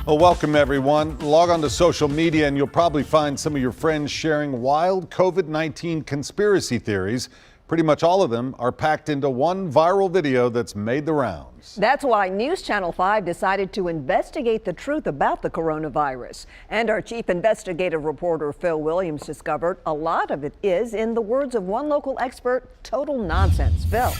Well, welcome everyone. Log on to social media and you'll probably find some of your friends sharing wild COVID-19 conspiracy theories. Pretty much all of them are packed into one viral video that's made the rounds. That's why NewsChannel 5 decided to investigate the truth about the coronavirus. And our chief investigative reporter Phil Williams discovered a lot of it is, in the words of one local expert, total nonsense. Phil.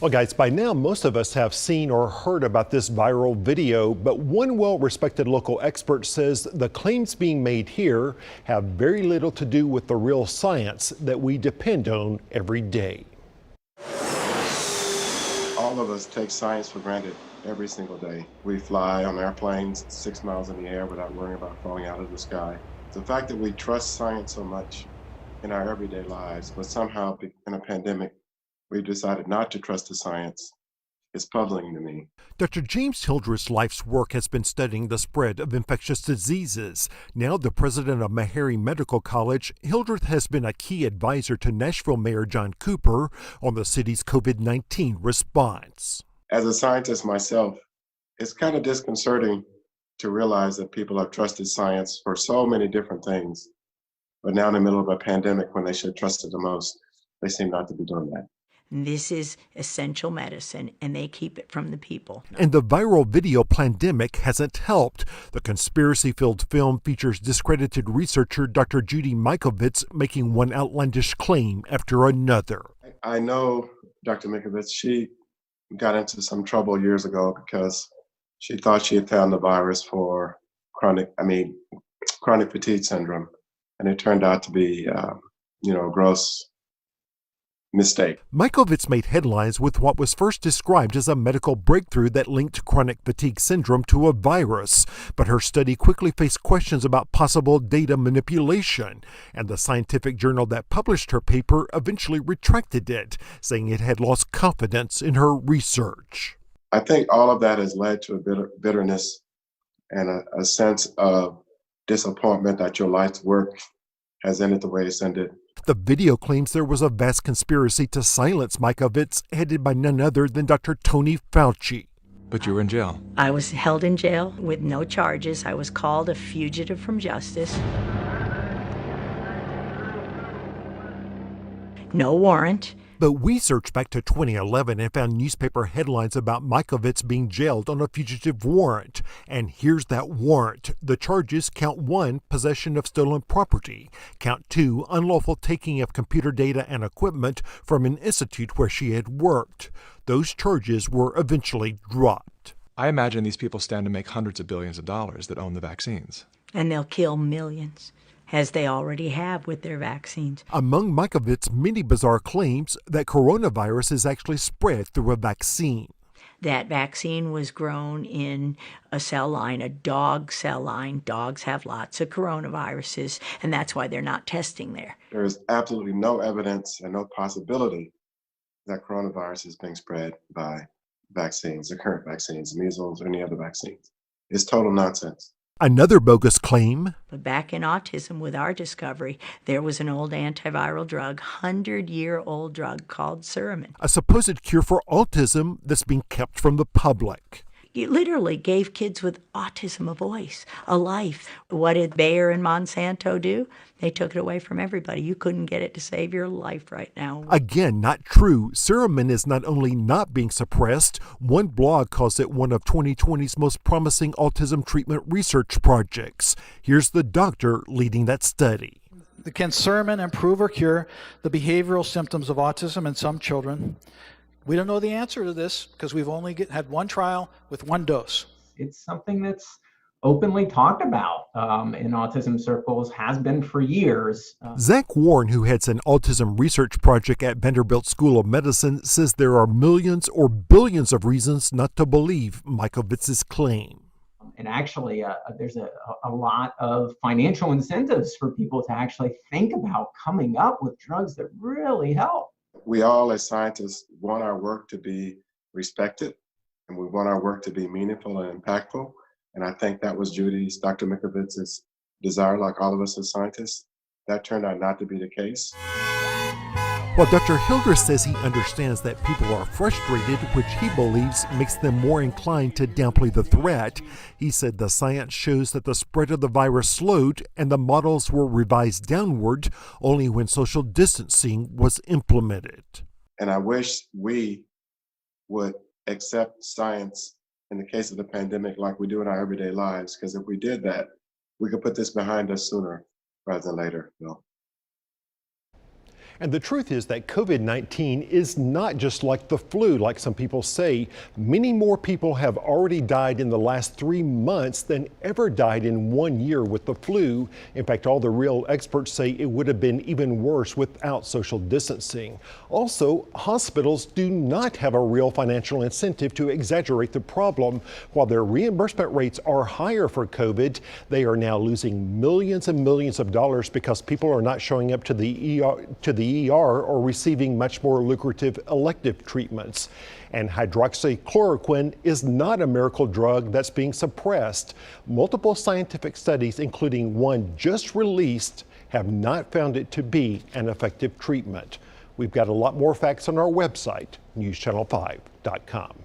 Well, guys, by now, most of us have seen or heard about this viral video, but one well-respected local expert says the claims being made here have very little to do with the real science that we depend on every day. All of us take science for granted every single day. We fly on airplanes 6 miles in the air without worrying about falling out of the sky. The fact that we trust science so much in our everyday lives, but somehow in a pandemic, we've decided not to trust the science. It's puzzling to me. Dr. James Hildreth's life's work has been studying the spread of infectious diseases. Now the president of Meharry Medical College, Hildreth has been a key advisor to Nashville Mayor John Cooper on the city's COVID-19 response. As a scientist myself, it's kind of disconcerting to realize that people have trusted science for so many different things, but now in the middle of a pandemic when they should trust it the most, they seem not to be doing that. This is essential medicine, and they keep it from the people. And the viral video pandemic hasn't helped. The conspiracy-filled film features discredited researcher Dr. Judy Mikovits making one outlandish claim after another. I know Dr. Mikovits, she got into some trouble years ago because she thought she had found the virus for chronic fatigue syndrome, and it turned out to be, a gross mistake. Mikovits made headlines with what was first described as a medical breakthrough that linked chronic fatigue syndrome to a virus. But her study quickly faced questions about possible data manipulation, and the scientific journal that published her paper eventually retracted it, saying it had lost confidence in her research. I think all of that has led to a bitterness and a sense of disappointment that your life's work has ended the way it's ended. The video claims there was a vast conspiracy to silence Mikovits, headed by none other than Dr. Tony Fauci. But you were in jail. I was held in jail with no charges. I was called a fugitive from justice. No warrant. But we searched back to 2011 and found newspaper headlines about Mikovits being jailed on a fugitive warrant. And here's that warrant. The charges: count 1, possession of stolen property; count 2, unlawful taking of computer data and equipment from an institute where she had worked. Those charges were eventually dropped. I imagine these people stand to make hundreds of billions of dollars that own the vaccines. And they'll kill millions, as they already have with their vaccines. Among Mikovits' many bizarre claims that coronavirus is actually spread through a vaccine. That vaccine was grown in a cell line, a dog cell line. Dogs have lots of coronaviruses, and that's why they're not testing there. There is absolutely no evidence and no possibility that coronavirus is being spread by vaccines, the current vaccines, measles, or any other vaccines. It's total nonsense. Another bogus claim. But back in autism, with our discovery, there was an old antiviral drug, 100-year-old drug called Suramin. A supposed cure for autism that's being kept from the public. It literally gave kids with autism a voice, a life. What did Bayer and Monsanto do? They took it away from everybody. You couldn't get it to save your life right now. Again, not true. Suramin is not only not being suppressed, one blog calls it one of 2020's most promising autism treatment research projects. Here's the doctor leading that study. Can Suramin improve or cure the behavioral symptoms of autism in some children? We don't know the answer to this because we've only had one trial with one dose. It's something that's openly talked about in autism circles, has been for years. Zach Warren, who heads an autism research project at Vanderbilt School of Medicine, says there are millions or billions of reasons not to believe Mikovits' claim. And actually, there's a lot of financial incentives for people to actually think about coming up with drugs that really help. We all as scientists want our work to be respected, and we want our work to be meaningful and impactful. And I think that was Dr. Mikovits' desire, like all of us as scientists. That turned out not to be the case. While Dr. Hildreth says he understands that people are frustrated, which he believes makes them more inclined to downplay the threat, he said the science shows that the spread of the virus slowed and the models were revised downward only when social distancing was implemented. And I wish we would accept science in the case of the pandemic like we do in our everyday lives, because if we did that, we could put this behind us sooner rather than later. No. And the truth is that COVID-19 is not just like the flu, like some people say. Many more people have already died in the last 3 months than ever died in 1 year with the flu. In fact, all the real experts say it would have been even worse without social distancing. Also, hospitals do not have a real financial incentive to exaggerate the problem. While their reimbursement rates are higher for COVID, they are now losing millions and millions of dollars because people are not showing up to the ER or receiving much more lucrative elective treatments. And hydroxychloroquine is not a miracle drug that's being suppressed. Multiple scientific studies, including one just released, have not found it to be an effective treatment. We've got a lot more facts on our website, newschannel5.com.